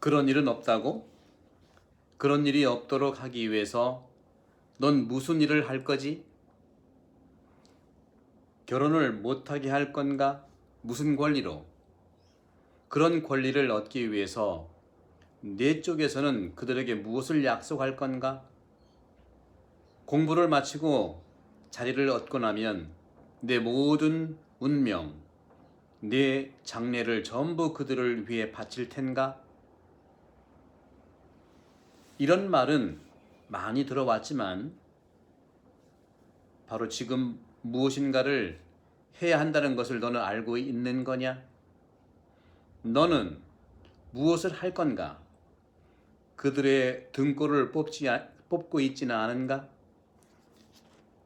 그런 일은 없다고? 그런 일이 없도록 하기 위해서 넌 무슨 일을 할 거지? 결혼을 못하게 할 건가? 무슨 권리로? 그런 권리를 얻기 위해서 내 쪽에서는 그들에게 무엇을 약속할 건가? 공부를 마치고 자리를 얻고 나면 내 모든 운명, 내 장래를 전부 그들을 위해 바칠 텐가? 이런 말은 많이 들어왔지만 바로 지금 무엇인가를 해야 한다는 것을 너는 알고 있는 거냐? 너는 무엇을 할 건가? 그들의 등골을 뽑고 있지는 않은가?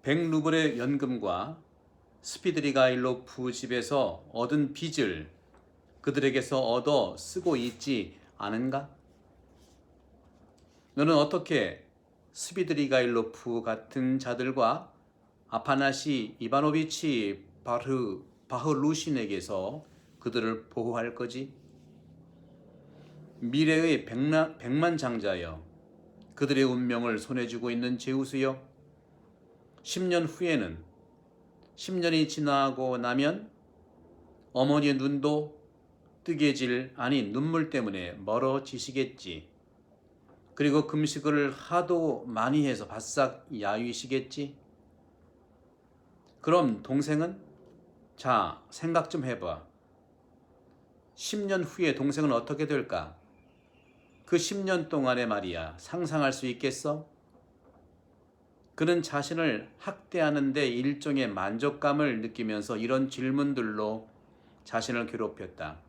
100루블의 연금과 스피드리가일로프 집에서 얻은 빚을 그들에게서 얻어 쓰고 있지 않은가? 너는 어떻게 스비드리가일로프 같은 자들과 아파나시 이바노비치 바흐루신에게서 그들을 보호할 거지? 미래의 백만장자여, 그들의 운명을 손에 쥐고 있는 제우스여, 10년 후에는 10년이 지나고 나면 어머니의 눈도 뜨개질 아니 눈물 때문에 멀어지시겠지. 그리고 금식을 하도 많이 해서 바싹 야위시겠지. 그럼 동생은? 자, 생각 좀 해봐. 10년 후에 동생은 어떻게 될까? 그 10년 동안에 말이야, 상상할 수 있겠어? 그는 자신을 학대하는데 일종의 만족감을 느끼면서 이런 질문들로 자신을 괴롭혔다.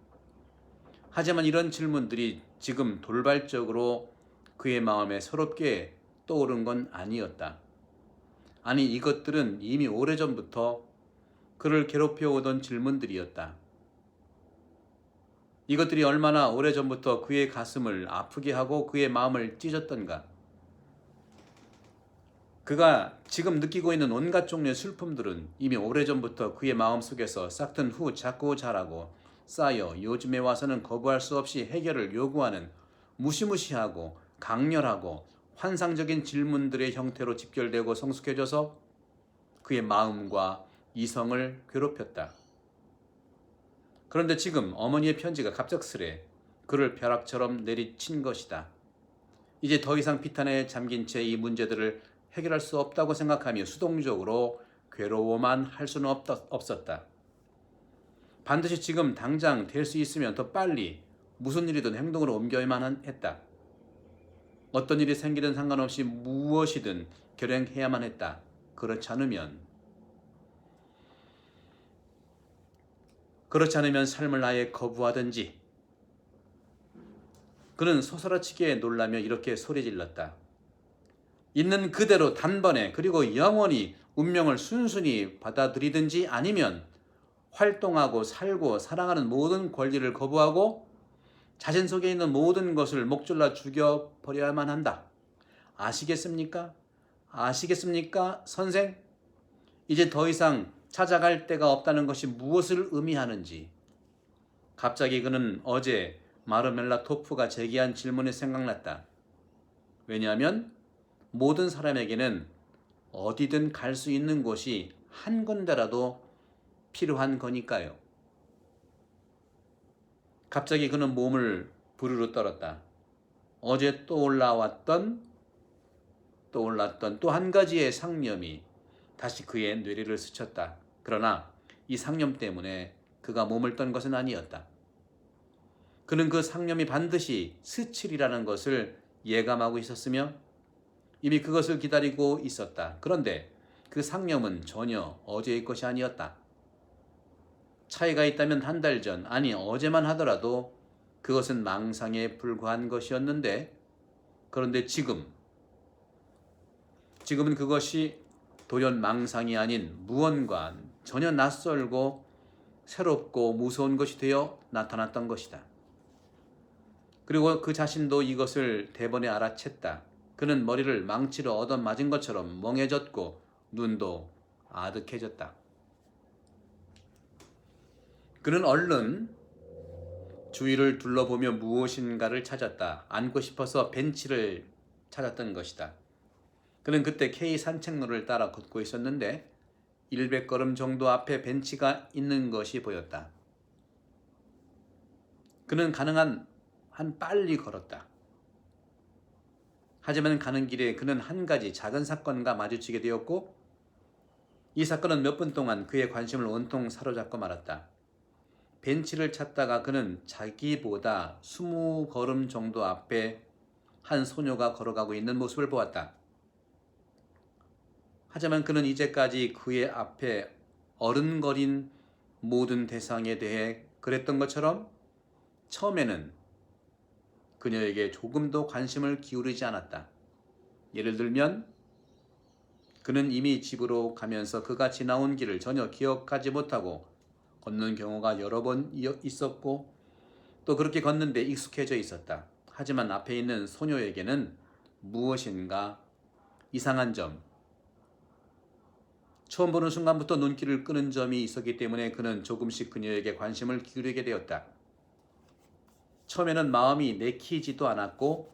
하지만 이런 질문들이 지금 돌발적으로 그의 마음에 새롭게 떠오른 건 아니었다. 아니, 이것들은 이미 오래전부터 그를 괴롭혀오던 질문들이었다. 이것들이 얼마나 오래전부터 그의 가슴을 아프게 하고 그의 마음을 찢었던가. 그가 지금 느끼고 있는 온갖 종류의 슬픔들은 이미 오래전부터 그의 마음속에서 싹튼 후 자꾸 자라고 쌓여 요즘에 와서는 거부할 수 없이 해결을 요구하는 무시무시하고 강렬하고 환상적인 질문들의 형태로 집결되고 성숙해져서 그의 마음과 이성을 괴롭혔다. 그런데 지금 어머니의 편지가 갑작스레 그를 벼락처럼 내리친 것이다. 이제 더 이상 비탄에 잠긴 채 이 문제들을 해결할 수 없다고 생각하며 수동적으로 괴로워만 할 수는 없었다. 반드시 지금 당장 될 수 있으면 더 빨리 무슨 일이든 행동으로 옮겨야만 했다. 어떤 일이 생기든 상관없이 무엇이든 결행해야만 했다. 그렇지 않으면 삶을 아예 거부하든지. 그는 소스라치게 놀라며 이렇게 소리질렀다. 있는 그대로 단번에 그리고 영원히 운명을 순순히 받아들이든지 아니면 활동하고 살고 사랑하는 모든 권리를 거부하고 자신 속에 있는 모든 것을 목졸라 죽여버려야만 한다. 아시겠습니까? 아시겠습니까, 선생? 이제 더 이상 찾아갈 데가 없다는 것이 무엇을 의미하는지. 갑자기 그는 어제 마르멜라 토프가 제기한 질문이 생각났다. 왜냐하면 모든 사람에게는 어디든 갈 수 있는 곳이 한 군데라도 필요한 거니까요. 갑자기 그는 몸을 부르르 떨었다. 어제 떠올랐던 또 한 가지의 상념이 다시 그의 뇌리를 스쳤다. 그러나 이 상념 때문에 그가 몸을 떤 것은 아니었다. 그는 그 상념이 반드시 스치리라는 것을 예감하고 있었으며 이미 그것을 기다리고 있었다. 그런데 그 상념은 전혀 어제의 것이 아니었다. 차이가 있다면 한 달 전, 아니 어제만 하더라도 그것은 망상에 불과한 것이었는데, 그런데 지금은 그것이 돌연 망상이 아닌 무언가 전혀 낯설고 새롭고 무서운 것이 되어 나타났던 것이다. 그리고 그 자신도 이것을 대번에 알아챘다. 그는 머리를 망치로 얻어맞은 것처럼 멍해졌고 눈도 아득해졌다. 그는 얼른 주위를 둘러보며 무엇인가를 찾았다. 앉고 싶어서 벤치를 찾았던 것이다. 그는 그때 K 산책로를 따라 걷고 있었는데 100걸음 정도 앞에 벤치가 있는 것이 보였다. 그는 가능한 한 빨리 걸었다. 하지만 가는 길에 그는 한 가지 작은 사건과 마주치게 되었고 이 사건은 몇 분 동안 그의 관심을 온통 사로잡고 말았다. 벤치를 찾다가 그는 자기보다 20걸음 정도 앞에 한 소녀가 걸어가고 있는 모습을 보았다. 하지만 그는 이제까지 그의 앞에 어른거린 모든 대상에 대해 그랬던 것처럼 처음에는 그녀에게 조금도 관심을 기울이지 않았다. 예를 들면 그는 이미 집으로 가면서 그가 지나온 길을 전혀 기억하지 못하고 걷는 경우가 여러 번 있었고 또 그렇게 걷는데 익숙해져 있었다. 하지만 앞에 있는 소녀에게는 무엇인가 이상한 점, 처음 보는 순간부터 눈길을 끄는 점이 있었기 때문에 그는 조금씩 그녀에게 관심을 기울이게 되었다. 처음에는 마음이 내키지도 않았고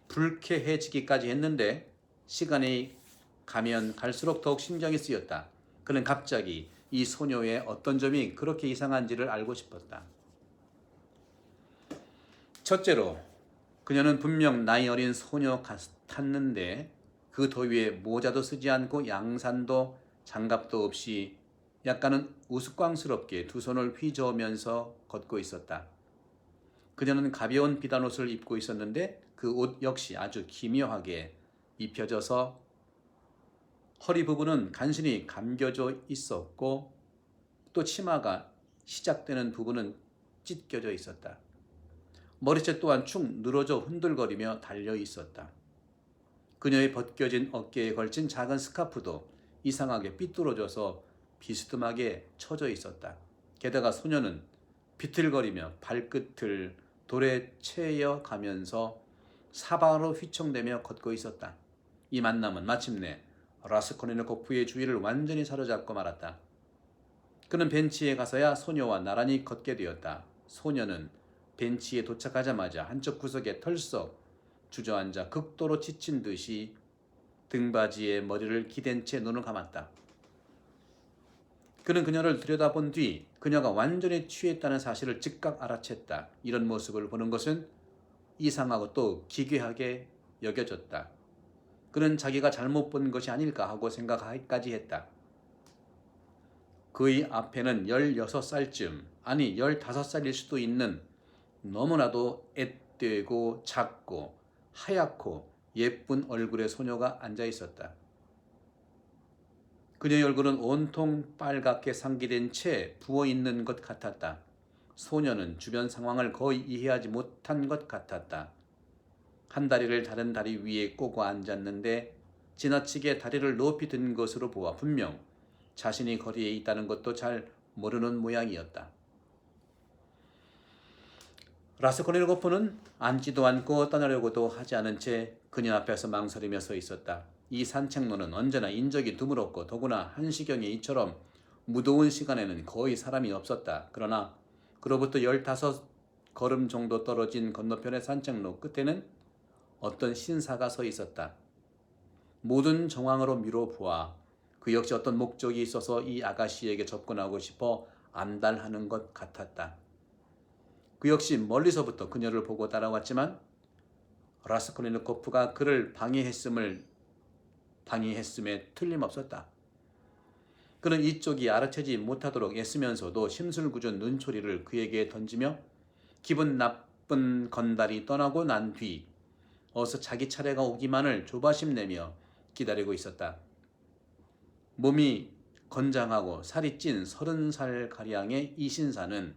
불쾌해지기까지 했는데 시간이 가면 갈수록 더욱 신경이 쓰였다. 그는 갑자기 이 소녀의 어떤 점이 그렇게 이상한지를 알고 싶었다. 첫째로 그녀는 분명 나이 어린 소녀 같았는데 그 더위에 모자도 쓰지 않고 양산도 장갑도 없이 약간은 우스꽝스럽게 두 손을 휘저으면서 걷고 있었다. 그녀는 가벼운 비단옷을 입고 있었는데 그 옷 역시 아주 기묘하게 입혀져서 허리 부분은 간신히 감겨져 있었고 또 치마가 시작되는 부분은 찢겨져 있었다. 머리채 또한 축 늘어져 흔들거리며 달려 있었다. 그녀의 벗겨진 어깨에 걸친 작은 스카프도 이상하게 삐뚤어져서 비스듬하게 쳐져 있었다. 게다가 소녀는 비틀거리며 발끝을 돌에 채여 가면서 사방으로 휘청대며 걷고 있었다. 이 만남은 마침내 라스콜니코프의 주의를 완전히 사로잡고 말았다. 그는 벤치에 가서야 소녀와 나란히 걷게 되었다. 소녀는 벤치에 도착하자마자 한쪽 구석에 털썩 주저앉아 극도로 지친 듯이 등받이에 머리를 기댄 채 눈을 감았다. 그는 그녀를 들여다본 뒤 그녀가 완전히 취했다는 사실을 즉각 알아챘다. 이런 모습을 보는 것은 이상하고 또 기괴하게 여겨졌다. 그는 자기가 잘못 본 것이 아닐까 하고 생각하기까지 했다. 그의 앞에는 16살쯤, 아니 15살일 수도 있는 너무나도 앳되고 작고 하얗고 예쁜 얼굴의 소녀가 앉아 있었다. 그녀의 얼굴은 온통 빨갛게 상기된 채 부어있는 것 같았다. 소녀는 주변 상황을 거의 이해하지 못한 것 같았다. 한 다리를 다른 다리 위에 꼬고 앉았는데 지나치게 다리를 높이 든 것으로 보아 분명 자신이 거리에 있다는 것도 잘 모르는 모양이었다. 라스콜니코프는 앉지도 않고 떠나려고도 하지 않은 채 그녀 앞에서 망설이며 서 있었다. 이 산책로는 언제나 인적이 드물었고 더구나 한시경에 이처럼 무더운 시간에는 거의 사람이 없었다. 그러나 그로부터 15걸음 정도 떨어진 건너편의 산책로 끝에는 어떤 신사가 서 있었다. 모든 정황으로 미뤄보아 그 역시 어떤 목적이 있어서 이 아가씨에게 접근하고 싶어 안달하는 것 같았다. 그 역시 멀리서부터 그녀를 보고 따라왔지만 라스콜니코프가 그를 방해했음에 틀림없었다. 그는 이쪽이 알아채지 못하도록 애쓰면서도 심술궂은 눈초리를 그에게 던지며 기분 나쁜 건달이 떠나고 난 뒤 어서 자기 차례가 오기만을 조바심 내며 기다리고 있었다. 몸이 건장하고 살이 찐 30살가량의 이 신사는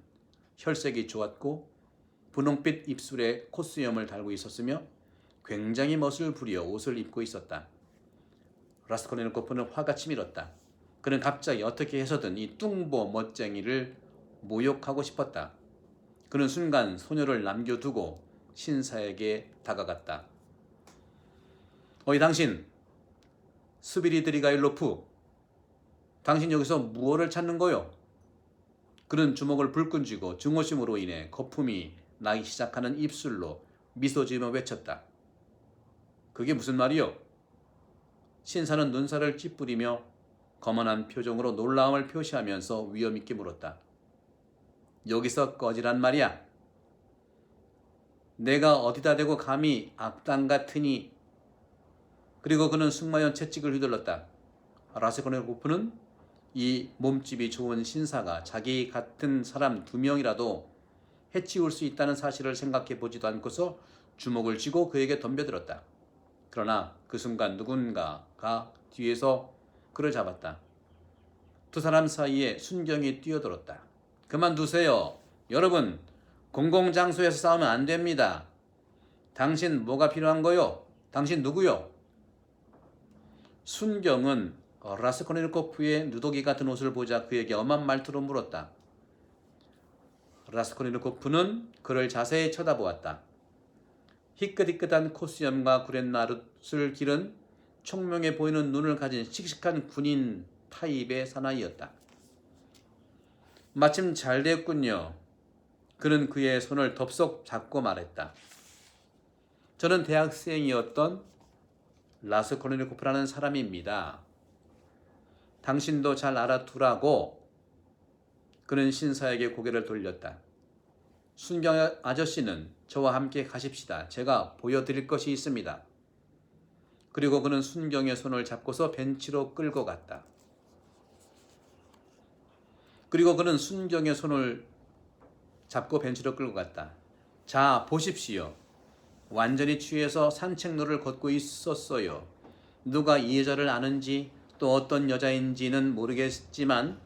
혈색이 좋았고 분홍빛 입술에 콧수염을 달고 있었으며 굉장히 멋을 부려 옷을 입고 있었다. 라스콜니코프는 화가 치밀었다. 그는 갑자기 어떻게 해서든 이 뚱보 멋쟁이를 모욕하고 싶었다. 그는 순간 소녀를 남겨두고 신사에게 다가갔다. 어이 당신, 스비리드리가일로프, 당신 여기서 무엇을 찾는 거요? 그는 주먹을 불끈 쥐고 증오심으로 인해 거품이 나기 시작하는 입술로 미소 지으며 외쳤다. 그게 무슨 말이요? 신사는 눈살을 찌푸리며 거만한 표정으로 놀라움을 표시하면서 위험 있게 물었다. 여기서 꺼지란 말이야. 내가 어디다 대고 감히 악당 같으니. 그리고 그는 숙마연 채찍을 휘둘렀다. 라스콜니코프는 이 몸집이 좋은 신사가 자기 같은 사람 2명이라도 해치울 수 있다는 사실을 생각해 보지도 않고서 주먹을 쥐고 그에게 덤벼들었다. 그러나 그 순간 누군가가 뒤에서 그를 잡았다. 두 사람 사이에 순경이 뛰어들었다. 그만두세요. 여러분, 공공장소에서 싸우면 안 됩니다. 당신 뭐가 필요한 거요? 당신 누구요? 순경은 라스콜니코프의 누더기 같은 옷을 보자 그에게 엄한 말투로 물었다. 라스콜니코프는 그를 자세히 쳐다보았다. 희끗희끗한 코수염과 구렛나룻을 기른 총명해 보이는 눈을 가진 씩씩한 군인 타입의 사나이였다. 마침 잘 됐군요. 그는 그의 손을 덥석 잡고 말했다. 저는 대학생이었던 라스콜니코프라는 사람입니다. 당신도 잘 알아두라고. 그는 신사에게 고개를 돌렸다. 순경 아저씨는 저와 함께 가십시다. 제가 보여드릴 것이 있습니다. 그리고 그는 순경의 손을 잡고서 벤치로 끌고 갔다. 자, 보십시오. 완전히 취해서 산책로를 걷고 있었어요. 누가 이 여자를 아는지 또 어떤 여자인지는 모르겠지만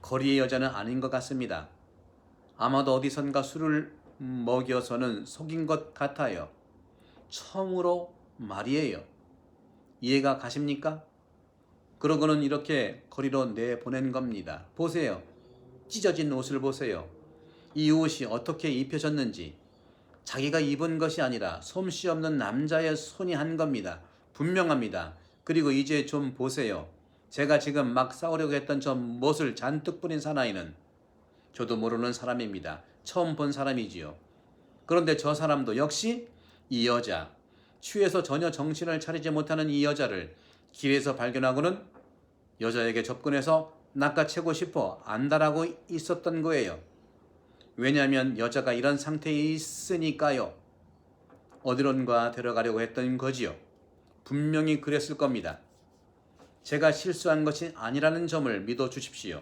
거리의 여자는 아닌 것 같습니다. 아마도 어디선가 술을 먹여서는 속인 것 같아요. 처음으로 말이에요. 이해가 가십니까? 그러고는 이렇게 거리로 내보낸 겁니다. 보세요. 찢어진 옷을 보세요. 이 옷이 어떻게 입혀졌는지. 자기가 입은 것이 아니라 솜씨 없는 남자의 손이 한 겁니다. 분명합니다. 그리고 이제 좀 보세요. 제가 지금 막 싸우려고 했던 저 못을 잔뜩 뿌린 사나이는 저도 모르는 사람입니다. 처음 본 사람이지요. 그런데 저 사람도 역시 이 여자, 취해서 전혀 정신을 차리지 못하는 이 여자를 길에서 발견하고는 여자에게 접근해서 낚아채고 싶어 안달하고 있었던 거예요. 왜냐하면 여자가 이런 상태에 있으니까요. 어디론가 데려가려고 했던 거지요. 분명히 그랬을 겁니다. 제가 실수한 것이 아니라는 점을 믿어주십시오.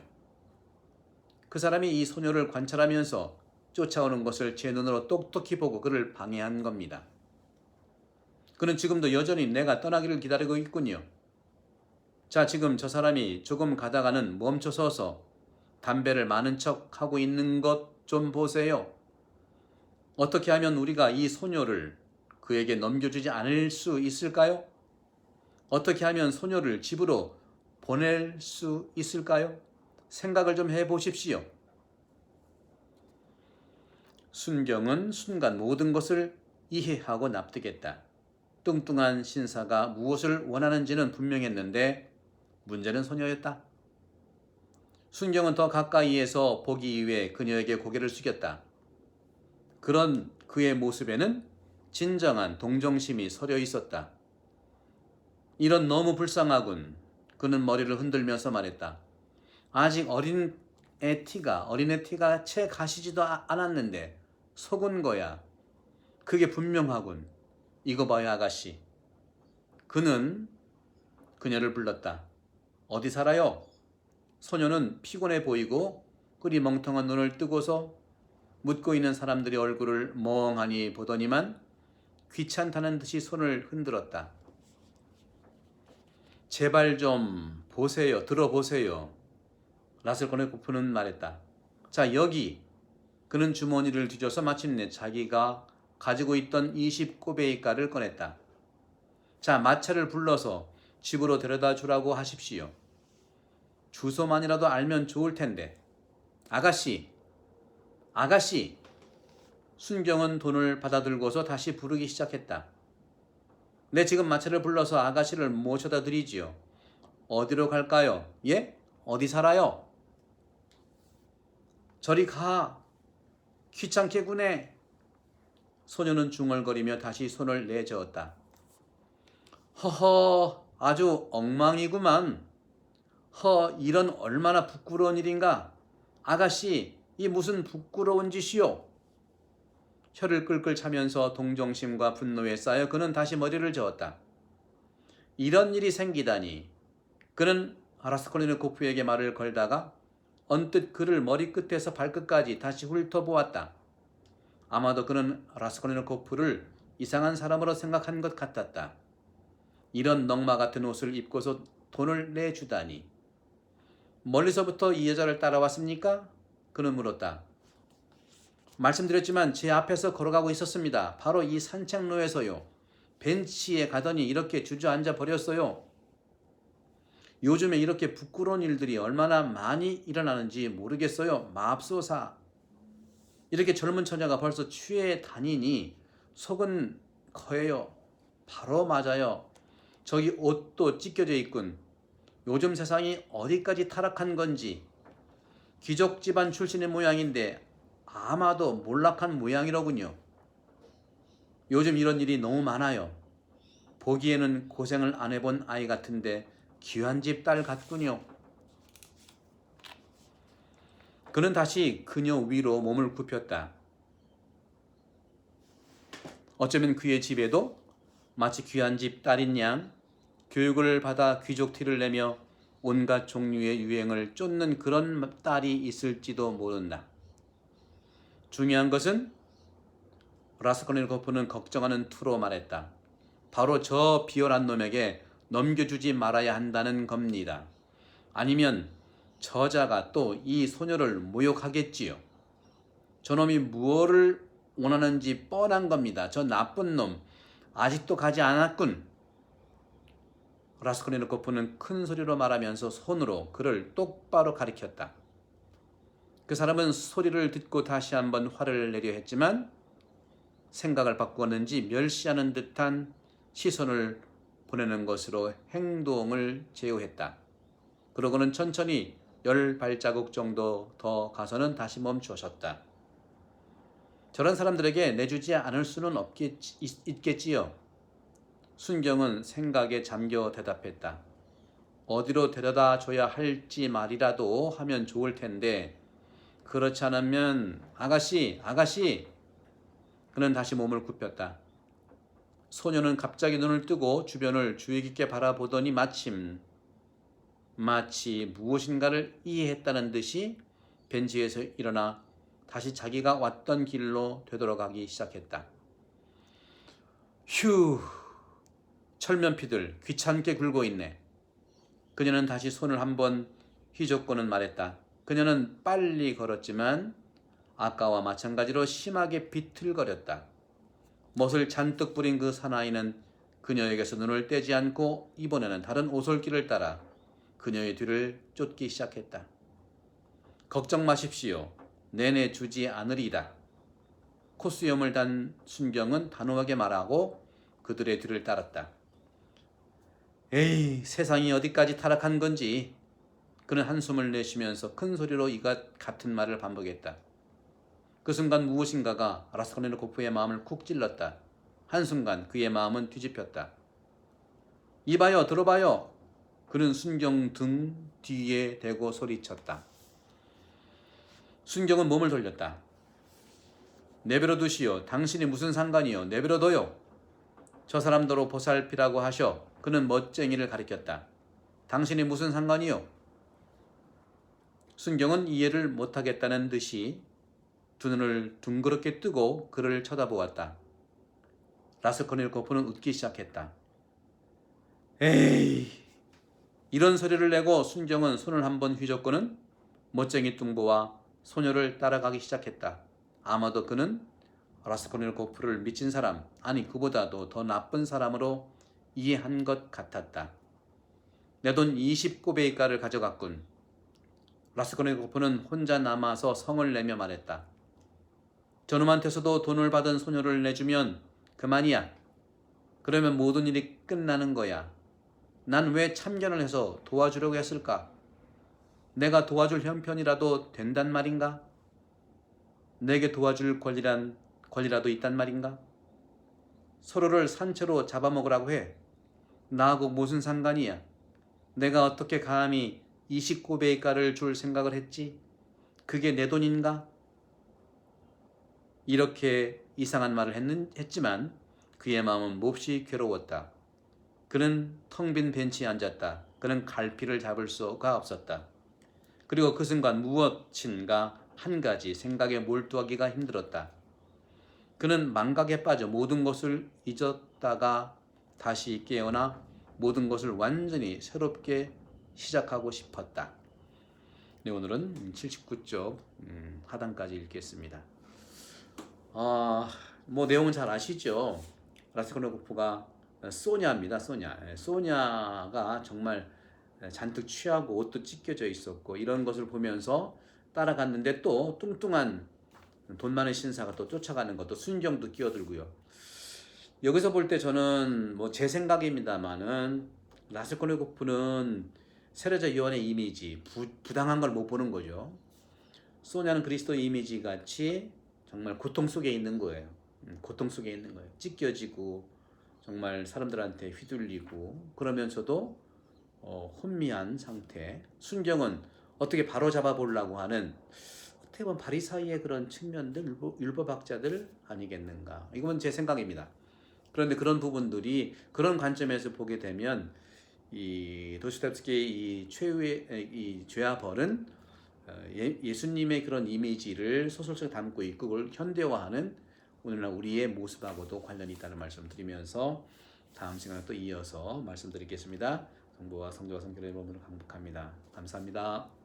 그 사람이 이 소녀를 관찰하면서 쫓아오는 것을 제 눈으로 똑똑히 보고 그를 방해한 겁니다. 그는 지금도 여전히 내가 떠나기를 기다리고 있군요. 자, 지금 저 사람이 조금 가다가는 멈춰서서 담배를 많은 척 하고 있는 것 좀 보세요. 어떻게 하면 우리가 이 소녀를 그에게 넘겨주지 않을 수 있을까요? 어떻게 하면 소녀를 집으로 보낼 수 있을까요? 생각을 좀 해보십시오. 순경은 순간 모든 것을 이해하고 납득했다. 뚱뚱한 신사가 무엇을 원하는지는 분명했는데 문제는 소녀였다. 순경은 더 가까이에서 보기 위해 그녀에게 고개를 숙였다. 그런 그의 모습에는 진정한 동정심이 서려 있었다. 이런 너무 불쌍하군. 그는 머리를 흔들면서 말했다. 아직 어린애 티가 채 가시지도 않았는데 속은 거야. 그게 분명하군. 이거 봐요, 아가씨. 그는 그녀를 불렀다. 어디 살아요? 소녀는 피곤해 보이고 그리 멍텅한 눈을 뜨고서 묻고 있는 사람들의 얼굴을 멍하니 보더니만 귀찮다는 듯이 손을 흔들었다. 제발 좀 보세요. 들어보세요. 라스콜니코프는 말했다. 자, 여기. 그는 주머니를 뒤져서 마침내 자기가 가지고 있던 20꼬베이가를 꺼냈다. 자, 마차를 불러서 집으로 데려다 주라고 하십시오. 주소만이라도 알면 좋을 텐데. 아가씨. 순경은 돈을 받아들고서 다시 부르기 시작했다. 네, 지금 마차를 불러서 아가씨를 모셔다 드리지요. 어디로 갈까요? 예? 어디 살아요? 저리 가. 귀찮게 구네. 소녀는 중얼거리며 다시 손을 내저었다. 허허, 아주 엉망이구만. 이런 얼마나 부끄러운 일인가. 아가씨, 이 무슨 부끄러운 짓이요. 혀를 끌끌 차면서 동정심과 분노에 쌓여 그는 다시 머리를 저었다. 이런 일이 생기다니. 그는 라스콜리노코프에게 말을 걸다가 언뜻 그를 머리끝에서 발끝까지 다시 훑어보았다. 아마도 그는 라스콜리노코프를 이상한 사람으로 생각한 것 같았다. 이런 넝마 같은 옷을 입고서 돈을 내주다니. 멀리서부터 이 여자를 따라왔습니까? 그는 물었다. 말씀드렸지만 제 앞에서 걸어가고 있었습니다. 바로 이 산책로에서요. 벤치에 가더니 이렇게 주저앉아 버렸어요. 요즘에 이렇게 부끄러운 일들이 얼마나 많이 일어나는지 모르겠어요. 맙소사. 이렇게 젊은 처녀가 벌써 취해 다니니 속은 커요. 바로 맞아요. 저기 옷도 찢겨져 있군. 요즘 세상이 어디까지 타락한 건지. 귀족 집안 출신의 모양인데 아마도 몰락한 모양이로군요. 요즘 이런 일이 너무 많아요. 보기에는 고생을 안 해본 아이 같은데 귀한 집 딸 같군요. 그는 다시 그녀 위로 몸을 굽혔다. 어쩌면 그의 집에도 마치 귀한 집 딸인 양 교육을 받아 귀족 티를 내며 온갖 종류의 유행을 쫓는 그런 딸이 있을지도 모른다. 중요한 것은 라스콜니코프는 걱정하는 투로 말했다. 바로 저 비열한 놈에게 넘겨주지 말아야 한다는 겁니다. 아니면 저자가 또 이 소녀를 모욕하겠지요. 저놈이 무엇을 원하는지 뻔한 겁니다. 저 나쁜 놈 아직도 가지 않았군. 라스콜니코프는 큰 소리로 말하면서 손으로 그를 똑바로 가리켰다. 그 사람은 소리를 듣고 다시 한번 화를 내려 했지만 생각을 바꾸었는지 멸시하는 듯한 시선을 보내는 것으로 행동을 제어했다. 그러고는 천천히 10발자국 정도 더 가서는 다시 멈추었다. 저런 사람들에게 내주지 않을 수는 있겠지요. 순경은 생각에 잠겨 대답했다. 어디로 데려다 줘야 할지 말이라도 하면 좋을 텐데 그렇지 않으면 아가씨. 그는 다시 몸을 굽혔다. 소녀는 갑자기 눈을 뜨고 주변을 주의 깊게 바라보더니 마치 무엇인가를 이해했다는 듯이 벤치에서 일어나 다시 자기가 왔던 길로 되돌아가기 시작했다. 휴, 철면피들 귀찮게 굴고 있네. 그녀는 다시 손을 한번 휘젓고는 말했다. 그녀는 빨리 걸었지만 아까와 마찬가지로 심하게 비틀거렸다. 멋을 잔뜩 부린 그 사나이는 그녀에게서 눈을 떼지 않고 이번에는 다른 오솔길을 따라 그녀의 뒤를 쫓기 시작했다. 걱정 마십시오. 내내 주지 않으리다. 코수염을 단 순경은 단호하게 말하고 그들의 뒤를 따랐다. 에이, 세상이 어디까지 타락한 건지. 그는 한숨을 내쉬면서 큰 소리로 이같 같은 말을 반복했다. 그 순간 무엇인가가 라스콜니코프의 마음을 쿡 찔렀다. 한순간 그의 마음은 뒤집혔다. 이봐요, 들어봐요. 그는 순경 등 뒤에 대고 소리쳤다. 순경은 몸을 돌렸다. 내버려 두시오. 당신이 무슨 상관이요. 내버려 둬요. 저 사람더러 보살피라고 하셔. 그는 멋쟁이를 가리켰다. 당신이 무슨 상관이요. 순경은 이해를 못하겠다는 듯이 두 눈을 둥그렇게 뜨고 그를 쳐다보았다. 라스콜니코프는 웃기 시작했다. 에이! 이런 소리를 내고 순경은 손을 한번 휘젓고는 멋쟁이 뚱보와 소녀를 따라가기 시작했다. 아마도 그는 라스콜니코프를 미친 사람, 아니 그보다도 더 나쁜 사람으로 이해한 것 같았다. 내 돈 20꼬베이가를 가져갔군. 라스콜니코프는 혼자 남아서 성을 내며 말했다. 저놈한테서도 돈을 받은 소녀를 내주면 그만이야. 그러면 모든 일이 끝나는 거야. 난 왜 참견을 해서 도와주려고 했을까? 내가 도와줄 형편이라도 된단 말인가? 내게 도와줄 권리라도 있단 말인가? 서로를 산채로 잡아먹으라고 해. 나하고 무슨 상관이야? 내가 어떻게 감히 29배가를 줄 생각을 했지? 그게 내 돈인가? 이렇게 이상한 말을 했지만 그의 마음은 몹시 괴로웠다. 그는 텅 빈 벤치에 앉았다. 그는 갈피를 잡을 수가 없었다. 그리고 그 순간 무엇인가 한 가지 생각에 몰두하기가 힘들었다. 그는 망각에 빠져 모든 것을 잊었다가 다시 깨어나 모든 것을 완전히 새롭게 시작하고 싶었다. 네, 오늘은 79쪽 하단까지 읽겠습니다. 뭐 내용은 잘 아시죠? 라스콜니코프가 소냐입니다. 소냐가 정말 잔뜩 취하고 옷도 찢겨져 있었고 이런 것을 보면서 따라갔는데 또 뚱뚱한 돈 많은 신사가 또 쫓아가는 것도 순경도 끼어들고요. 여기서 볼 때 저는 뭐 제 생각입니다만은 라스콜니코프는 세례자 요한의 이미지 부당한 걸 못 보는 거죠. 소냐는 그리스도 이미지 같이 정말 고통 속에 있는 거예요. 고통 속에 있는 거예요. 찢겨지고 정말 사람들한테 휘둘리고 그러면서도 혼미한 상태. 순경은 어떻게 바로잡아 보려고 하는 어떻게 보면 바리사이의 그런 측면들, 율법학자들 아니겠는가. 이건 제 생각입니다. 그런데 그런 부분들이 그런 관점에서 보게 되면 이 도스토옙스키의 이 최후의 이 죄와 벌은 예수님의 그런 이미지를 소설 속에 담고 있고 그걸 현대화하는 오늘날 우리의 모습하고도 관련이 있다는 말씀 드리면서 다음 시간에 또 이어서 말씀드리겠습니다. 성부와 성자와 성령의 이름으로 강복합니다. 감사합니다.